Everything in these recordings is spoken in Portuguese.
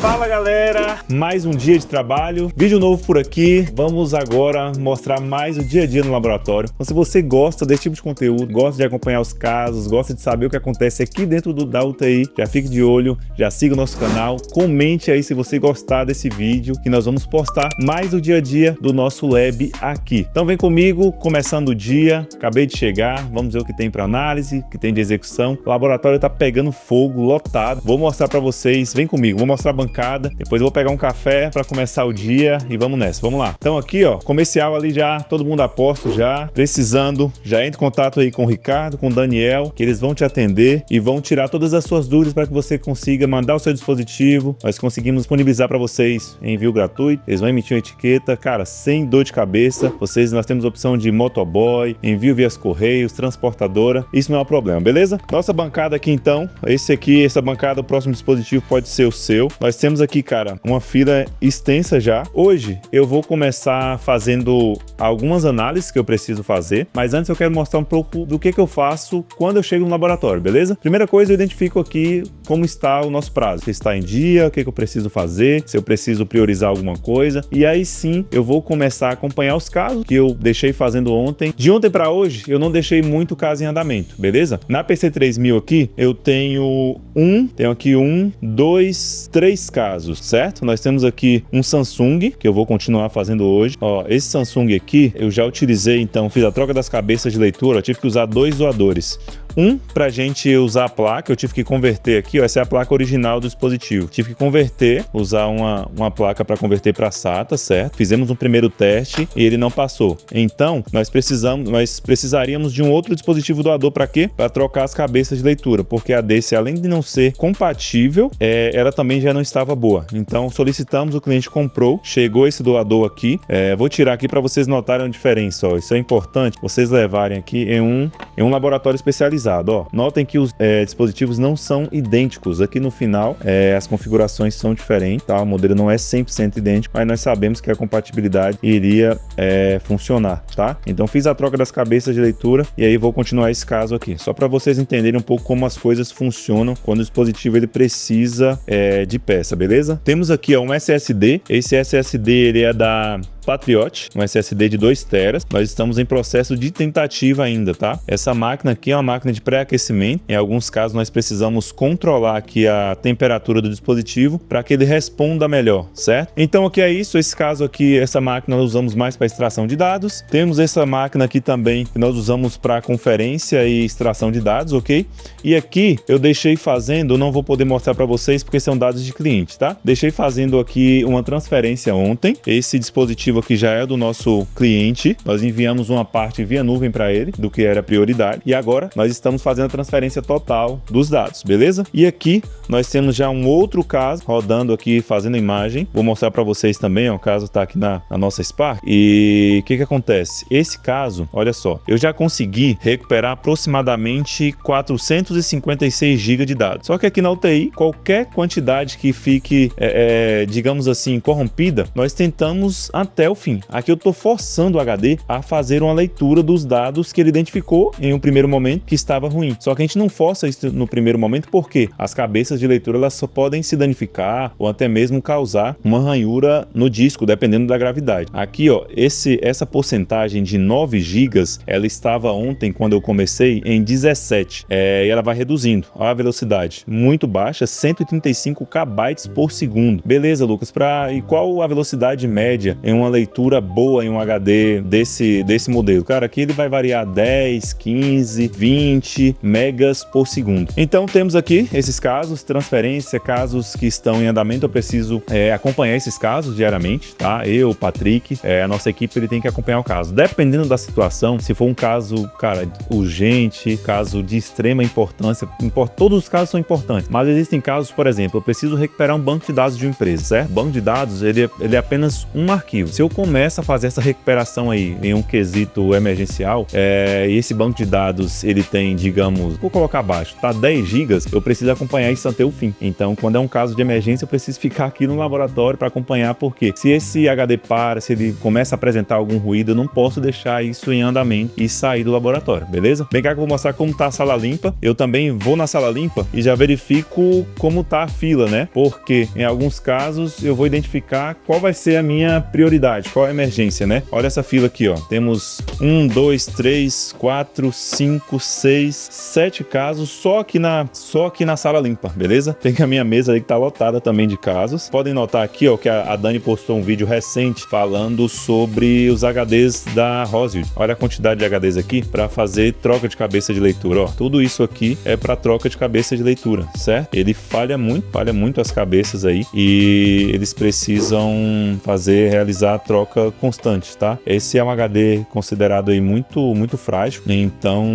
Fala galera, mais um dia de trabalho, vídeo novo por aqui. Vamos agora mostrar mais o dia a dia no laboratório. Então, se você gosta desse tipo de conteúdo, gosta de acompanhar os casos, gosta de saber o que acontece aqui dentro da UTI, já fique de olho, já siga o nosso canal, comente aí se você gostar desse vídeo, que nós vamos postar mais o dia a dia do nosso lab aqui. Então vem comigo, começando o dia, acabei de chegar, vamos ver o que tem para análise, o que tem de execução. O laboratório tá pegando fogo, lotado. Vou mostrar para vocês, vem comigo, vou mostrar a bancada, depois eu vou pegar um café para começar o dia e vamos nessa, vamos lá. Então aqui ó, comercial ali já, todo mundo a posto já, precisando, já entre em contato aí com o Ricardo, com o Daniel, que eles vão te atender e vão tirar todas as suas dúvidas para que você consiga mandar o seu dispositivo. Nós conseguimos disponibilizar para vocês envio gratuito, eles vão emitir uma etiqueta, cara, sem dor de cabeça. Nós temos opção de motoboy, envio via correios, transportadora, isso não é um problema, beleza? Nossa bancada aqui então, essa bancada, o próximo dispositivo pode ser o seu. Nós temos aqui, cara, uma fila extensa já. Hoje eu vou começar fazendo algumas análises que eu preciso fazer, mas antes eu quero mostrar um pouco do que eu faço quando eu chego no laboratório, beleza? Primeira coisa, eu identifico aqui como está o nosso prazo, se está em dia, o que eu preciso fazer, se eu preciso priorizar alguma coisa, e aí sim eu vou começar a acompanhar os casos que eu deixei fazendo ontem. De ontem para hoje, eu não deixei muito caso em andamento, beleza? Na PC3000 aqui, eu tenho aqui 3 casos, certo? Nós temos aqui um Samsung, que eu vou continuar fazendo hoje. Ó, esse Samsung aqui, eu já utilizei, então, fiz a troca das cabeças de leitura, eu tive que usar 2 doadores. Pra gente usar a placa, eu tive que converter aqui, ó, essa é a placa original do dispositivo. Tive que converter, usar uma placa para converter para SATA, certo? Fizemos um primeiro teste e ele não passou. Então, nós precisaríamos de um outro dispositivo doador para quê? Para trocar as cabeças de leitura, porque a desse, além de não ser compatível, ela também já não estava boa. Então, solicitamos, o cliente comprou, chegou esse doador aqui. Vou tirar aqui para vocês notarem a diferença, ó. Isso é importante, vocês levarem aqui em um laboratório especializado. Ó, notem que os dispositivos não são idênticos. Aqui no final, as configurações são diferentes, tá? O modelo não é 100% idêntico, mas nós sabemos que a compatibilidade iria funcionar, tá? Então fiz a troca das cabeças de leitura e aí vou continuar esse caso aqui, só para vocês entenderem um pouco como as coisas funcionam quando o dispositivo ele precisa de peça, beleza? Temos aqui ó, um SSD. Esse SSD ele é da Patriot, um SSD de 2 teras. Nós estamos em processo de tentativa ainda, tá? Essa máquina aqui é uma máquina de pré-aquecimento. Em alguns casos nós precisamos controlar aqui a temperatura do dispositivo para que ele responda melhor, certo? Então aqui é isso. Esse caso aqui, essa máquina nós usamos mais para extração de dados. Temos essa máquina aqui também que nós usamos para conferência e extração de dados, ok? E aqui eu deixei fazendo, eu não vou poder mostrar para vocês porque são dados de cliente, tá? Deixei fazendo aqui uma transferência ontem. Esse dispositivo aqui já é do nosso cliente, nós enviamos uma parte via nuvem para ele, do que era prioridade, e agora nós estamos fazendo a transferência total dos dados, beleza? E aqui nós temos já um outro caso rodando aqui, fazendo imagem, vou mostrar para vocês também, ó, o caso está aqui na nossa Spark, e o que acontece? Esse caso, olha só, eu já consegui recuperar aproximadamente 456 GB de dados, só que aqui na UTI, qualquer quantidade que fique, digamos assim, corrompida, nós tentamos até o fim. Aqui eu estou forçando o HD a fazer uma leitura dos dados que ele identificou em um primeiro momento que estava ruim. Só que a gente não força isso no primeiro momento porque as cabeças de leitura elas só podem se danificar ou até mesmo causar uma ranhura no disco, dependendo da gravidade. Aqui, ó, essa porcentagem de 9 GB, ela estava ontem, quando eu comecei, em 17. E ela vai reduzindo. Olha a velocidade, muito baixa, 135 KB por segundo. Beleza, Lucas, e qual a velocidade média em uma leitura boa em um HD desse modelo? Cara, aqui ele vai variar 10, 15, 20 megas por segundo. Então temos aqui esses casos, transferência, casos que estão em andamento. Eu preciso acompanhar esses casos diariamente, tá? Eu, Patrick, a nossa equipe, ele tem que acompanhar o caso. Dependendo da situação, se for um caso, cara, urgente, caso de extrema importância, todos os casos são importantes, mas existem casos, por exemplo, eu preciso recuperar um banco de dados de uma empresa, certo? O banco de dados, ele é apenas um arquivo. se eu começo a fazer essa recuperação aí em um quesito emergencial, e esse banco de dados ele tem, digamos, vou colocar abaixo, tá 10 GB, eu preciso acompanhar isso até o fim. Então, quando é um caso de emergência, eu preciso ficar aqui no laboratório para acompanhar, porque se esse HD para, se ele começa a apresentar algum ruído, eu não posso deixar isso em andamento e sair do laboratório, beleza? Vem cá que eu vou mostrar como tá a sala limpa. Eu também vou na sala limpa e já verifico como tá a fila, né? Porque em alguns casos eu vou identificar qual vai ser a minha prioridade, qual é a emergência, né? Olha essa fila aqui, ó. Temos 1, 2, 3, 4, 5, 6, 7 casos só aqui na sala limpa, beleza? Tem a minha mesa aí que tá lotada também de casos. Podem notar aqui, ó, que a Dani postou um vídeo recente falando sobre os HDs da Rosewood. Olha a quantidade de HDs aqui para fazer troca de cabeça de leitura, ó. Tudo isso aqui é para troca de cabeça de leitura, certo? Ele falha muito as cabeças aí e eles precisam realizar a troca constante, tá? Esse é um HD considerado aí muito frágil, então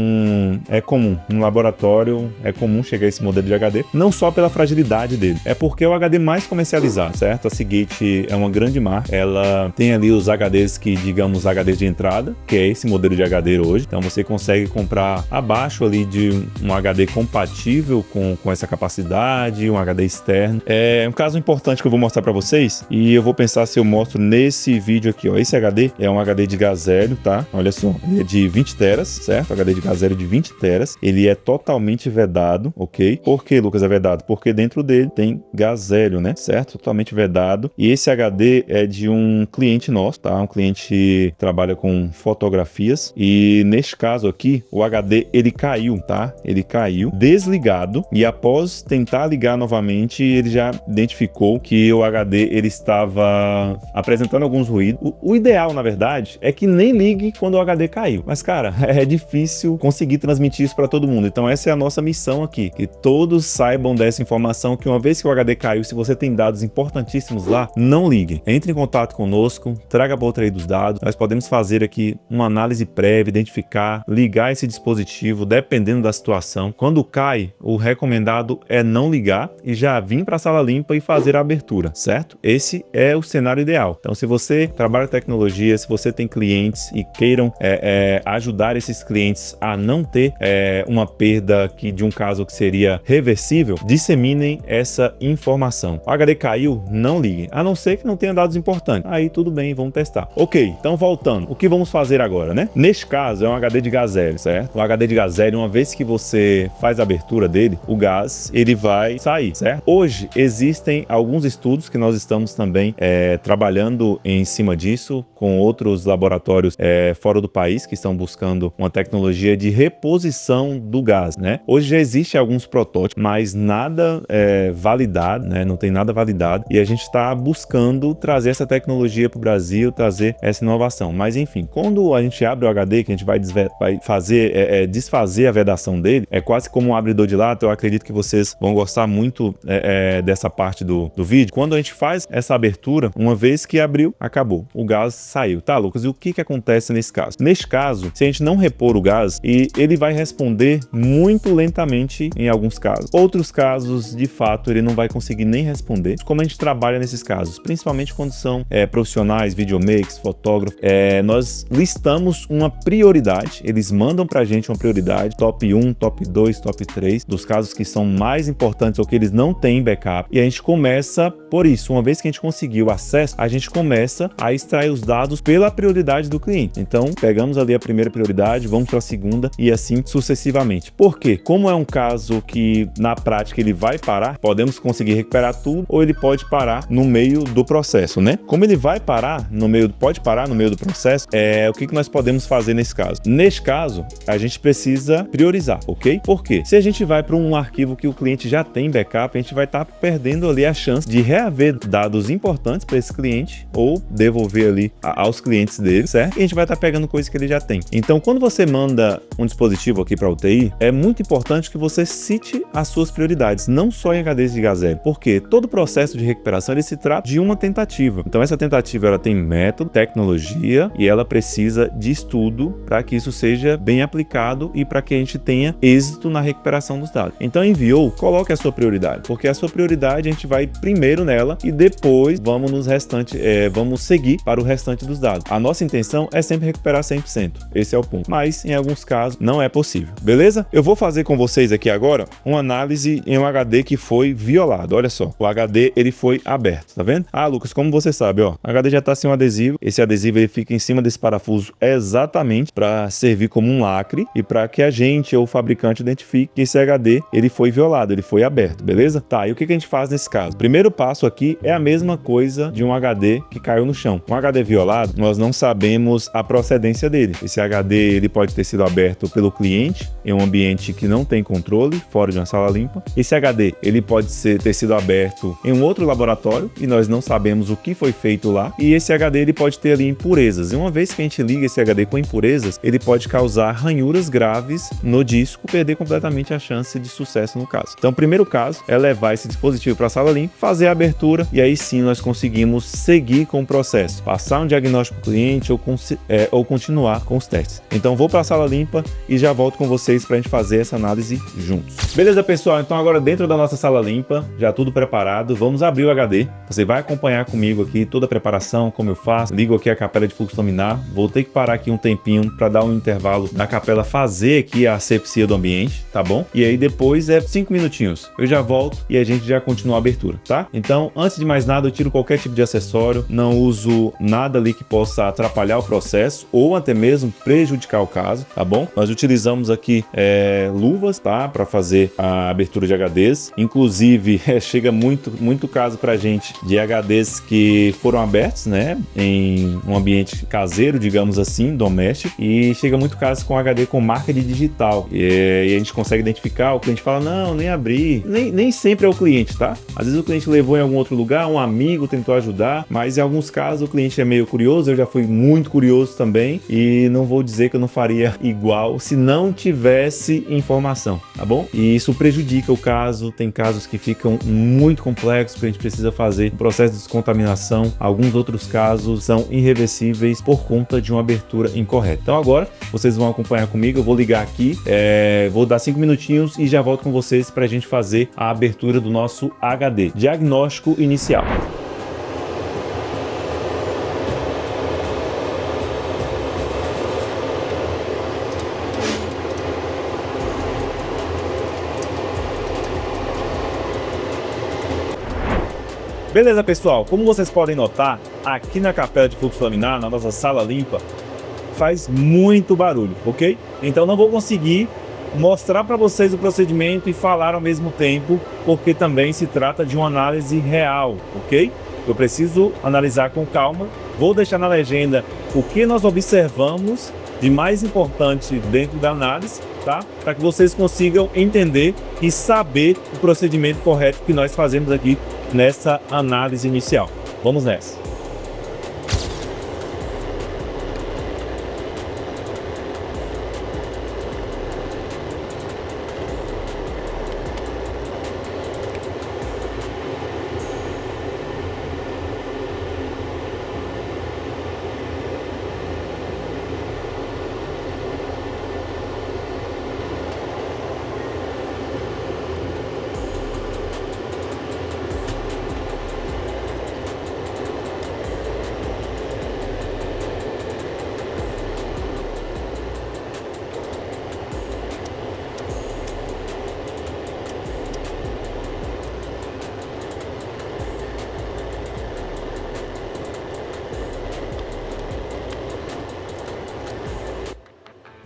é comum no laboratório, é comum chegar a esse modelo de HD, não só pela fragilidade dele, é porque é o HD mais comercializado, certo? A Seagate é uma grande marca, ela tem ali os HDs que, digamos, HDs de entrada, que é esse modelo de HD hoje, então você consegue comprar abaixo ali de um HD compatível com essa capacidade, um HD externo. É um caso importante que eu vou mostrar para vocês e eu vou pensar se eu mostro nesse vídeo aqui, ó. Esse HD é um HD de Gazélio, tá? Olha só, ele é de 20 teras, certo? HD de Gazélio de 20 teras, ele é totalmente vedado, ok? Por que, Lucas, é vedado? Porque dentro dele tem Gazélio, né? Certo? Totalmente vedado. E esse HD é de um cliente nosso, tá? Um cliente que trabalha com fotografias e neste caso aqui, o HD ele caiu, tá? Ele caiu desligado e após tentar ligar novamente, ele já identificou que o HD ele estava apresentando alguns ruídos. O ideal, na verdade, é que nem ligue quando o HD caiu. Mas, cara, é difícil conseguir transmitir isso para todo mundo. Então, essa é a nossa missão aqui, que todos saibam dessa informação, que uma vez que o HD caiu, se você tem dados importantíssimos lá, não ligue. Entre em contato conosco, traga para outra aí dos dados. Nós podemos fazer aqui uma análise prévia, identificar, ligar esse dispositivo, dependendo da situação. Quando cai, o recomendado é não ligar e já vir para a sala limpa e fazer a abertura, certo? Esse é o cenário ideal. Então, se você trabalha tecnologia, se você tem clientes e queiram ajudar esses clientes a não ter uma perda de um caso que seria reversível, disseminem essa informação. O HD caiu, não ligue, a não ser que não tenha dados importantes. Aí tudo bem, vamos testar. Ok, então voltando, o que vamos fazer agora, né? Neste caso é um HD de Gazélio, certo? O HD de Gazélio, uma vez que você faz a abertura dele, o gás ele vai sair, certo? Hoje existem alguns estudos que nós estamos também trabalhando em cima disso com outros laboratórios fora do país que estão buscando uma tecnologia de reposição do gás, né? Hoje já existe alguns protótipos, mas nada validado, né? Não tem nada validado e a gente está buscando trazer essa tecnologia para o Brasil, trazer essa inovação. Mas enfim, quando a gente abre o HD, que a gente vai desfazer a vedação dele, é quase como um abridor de lata. Eu acredito que vocês vão gostar muito dessa parte do vídeo. Quando a gente faz essa abertura, uma vez que abriu, acabou. O gás saiu, tá, Lucas? E o que acontece nesse caso? Neste caso, se a gente não repor o gás, ele vai responder muito lentamente em alguns casos. Outros casos, de fato, ele não vai conseguir nem responder. Como a gente trabalha nesses casos? Principalmente quando são profissionais, videomakers, fotógrafos, nós listamos uma prioridade. Eles mandam pra gente uma prioridade, top 1, top 2, top 3, dos casos que são mais importantes ou que eles não têm backup. E a gente começa por isso. Uma vez que a gente conseguiu acesso, a gente começa a extrair os dados pela prioridade do cliente. Então, pegamos ali a primeira prioridade, vamos para a segunda e assim sucessivamente. Por quê? Como é um caso que na prática ele vai parar, podemos conseguir recuperar tudo ou ele pode parar no meio do processo, né? Como ele vai parar pode parar no meio do processo, o que nós podemos fazer nesse caso? Neste caso, a gente precisa priorizar, ok? Por quê? Se a gente vai para um arquivo que o cliente já tem backup, a gente vai estar perdendo ali a chance de reaver dados importantes para esse cliente ou devolver ali aos clientes dele, certo? E a gente vai estar pegando coisas que ele já tem. Então, quando você manda um dispositivo aqui para a UTI, é muito importante que você cite as suas prioridades, não só em HDs de Gazélio, porque todo processo de recuperação ele se trata de uma tentativa. Então, essa tentativa ela tem método, tecnologia e ela precisa de estudo para que isso seja bem aplicado e para que a gente tenha êxito na recuperação dos dados. Então, enviou, coloque a sua prioridade, porque a sua prioridade a gente vai primeiro nela e depois vamos podemos seguir para o restante dos dados. A nossa intenção é sempre recuperar 100%, esse é o ponto, mas em alguns casos não é possível, beleza? Eu vou fazer com vocês aqui agora uma análise em um HD que foi violado. Olha só, o HD ele foi aberto, tá vendo? Ah, Lucas, como você sabe, ó, o HD já tá sem um adesivo, esse adesivo ele fica em cima desse parafuso exatamente para servir como um lacre e para que a gente ou o fabricante identifique que esse HD ele foi violado, ele foi aberto, beleza? Tá, e o que a gente faz nesse caso? Primeiro passo aqui é a mesma coisa de um HD que caiu no chão. Um HD violado, nós não sabemos a procedência dele. Esse HD ele pode ter sido aberto pelo cliente em um ambiente que não tem controle, fora de uma sala limpa. Esse HD ele pode ter sido aberto em um outro laboratório e nós não sabemos o que foi feito lá. E esse HD ele pode ter ali impurezas. E uma vez que a gente liga esse HD com impurezas, ele pode causar ranhuras graves no disco, perder completamente a chance de sucesso no caso. Então, o primeiro caso é levar esse dispositivo para a sala limpa, fazer a abertura e aí sim nós conseguimos seguir com o processo, passar um diagnóstico para o cliente ou continuar com os testes. Então, vou para a sala limpa e já volto com vocês para a gente fazer essa análise juntos. Beleza, pessoal? Então, agora dentro da nossa sala limpa, já tudo preparado, vamos abrir o HD. Você vai acompanhar comigo aqui toda a preparação, como eu faço. Ligo aqui a capela de fluxo laminar. Vou ter que parar aqui um tempinho para dar um intervalo da capela fazer aqui a asepsia do ambiente, tá bom? E aí depois é 5 minutinhos. Eu já volto e a gente já continua a abertura, tá? Então, antes de mais nada, eu tiro qualquer tipo de acessório, não uso nada ali que possa atrapalhar o processo ou até mesmo prejudicar o caso, tá bom? Nós utilizamos aqui luvas, tá? Para fazer a abertura de HDs. Inclusive, chega muito caso pra gente de HDs que foram abertos, né? Em um ambiente caseiro, digamos assim, doméstico. E chega muito caso com HD com marca de digital. E a gente consegue identificar, o cliente fala, não, nem abri. Nem sempre é o cliente, tá? Às vezes o cliente levou em algum outro lugar, um amigo tentou ajudar, mas em alguns casos o cliente é meio curioso, eu já fui muito curioso também, e não vou dizer que eu não faria igual se não tivesse informação, tá bom? E isso prejudica o caso, tem casos que ficam muito complexos, que a gente precisa fazer um processo de descontaminação, alguns outros casos são irreversíveis por conta de uma abertura incorreta. Então agora, vocês vão acompanhar comigo, eu vou ligar aqui, vou dar 5 minutinhos e já volto com vocês para a gente fazer a abertura do nosso HD. Diagnóstico inicial. Beleza, pessoal? Como vocês podem notar, aqui na capela de fluxo laminar, na nossa sala limpa, faz muito barulho, ok? Então não vou conseguir mostrar para vocês o procedimento e falar ao mesmo tempo, porque também se trata de uma análise real, ok? Eu preciso analisar com calma. Vou deixar na legenda o que nós observamos de mais importante dentro da análise, tá? Para que vocês consigam entender e saber o procedimento correto que nós fazemos aqui nessa análise inicial. Vamos nessa.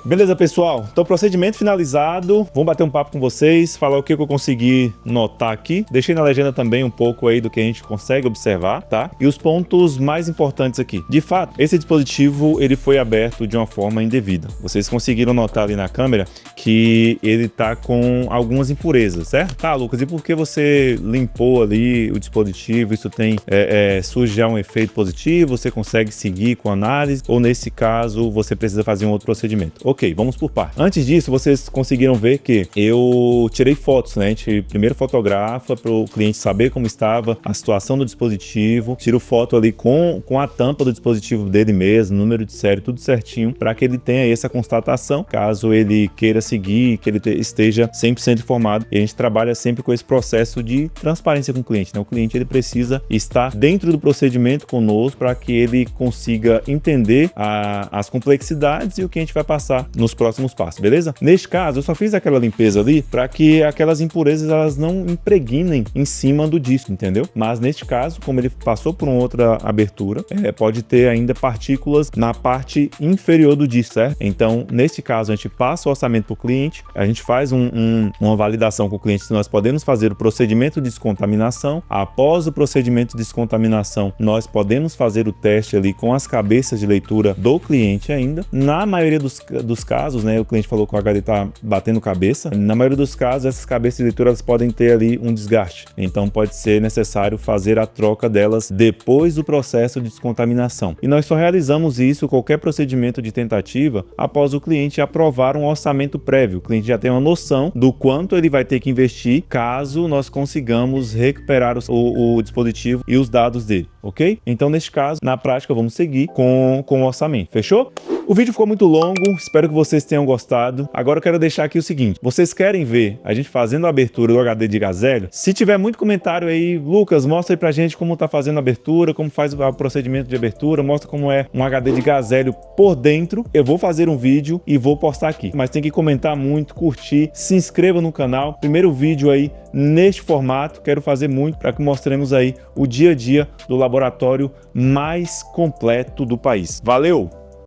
Beleza, pessoal? Então, procedimento finalizado. Vamos bater um papo com vocês, falar o que eu consegui notar aqui. Deixei na legenda também um pouco aí do que a gente consegue observar, tá? E os pontos mais importantes aqui. De fato, esse dispositivo, ele foi aberto de uma forma indevida. Vocês conseguiram notar ali na câmera que ele tá com algumas impurezas, certo? Tá, Lucas, e por que você limpou ali o dispositivo? Isso tem, surge já um efeito positivo? Você consegue seguir com a análise? Ou nesse caso, você precisa fazer um outro procedimento? Ok, vamos por parte. Antes disso, vocês conseguiram ver que eu tirei fotos, né? A gente primeiro fotografa para o cliente saber como estava a situação do dispositivo, tiro foto ali com a tampa do dispositivo dele mesmo, número de série, tudo certinho, para que ele tenha essa constatação, caso ele queira seguir, que ele esteja 100% informado. E a gente trabalha sempre com esse processo de transparência com o cliente, né? O cliente ele precisa estar dentro do procedimento conosco para que ele consiga entender as complexidades e o que a gente vai passar nos próximos passos, beleza? Neste caso, eu só fiz aquela limpeza ali para que aquelas impurezas elas não impregnem em cima do disco, entendeu? Mas neste caso, como ele passou por uma outra abertura, pode ter ainda partículas na parte inferior do disco, certo? Então, neste caso, a gente passa o orçamento para o cliente, a gente faz uma validação com o cliente se nós podemos fazer o procedimento de descontaminação. Após o procedimento de descontaminação, nós podemos fazer o teste ali com as cabeças de leitura do cliente ainda. Na maioria dos casos, né, o cliente falou que o HD está batendo cabeça. Na maioria dos casos, essas cabeças de leitura elas podem ter ali um desgaste. Então, pode ser necessário fazer a troca delas depois do processo de descontaminação. E nós só realizamos isso, qualquer procedimento de tentativa, após o cliente aprovar um orçamento prévio. O cliente já tem uma noção do quanto ele vai ter que investir caso nós consigamos recuperar o dispositivo e os dados dele, ok? Então, neste caso, na prática, vamos seguir com o orçamento. Fechou? O vídeo ficou muito longo, espero que vocês tenham gostado. Agora eu quero deixar aqui o seguinte, vocês querem ver a gente fazendo a abertura do HD de Gazelle? Se tiver muito comentário aí, Lucas, mostra aí pra gente como tá fazendo a abertura, como faz o procedimento de abertura, mostra como é um HD de Gazelle por dentro. Eu vou fazer um vídeo e vou postar aqui, mas tem que comentar muito, curtir, se inscreva no canal. Primeiro vídeo aí neste formato, quero fazer muito para que mostremos aí o dia a dia do laboratório mais completo do país. Valeu!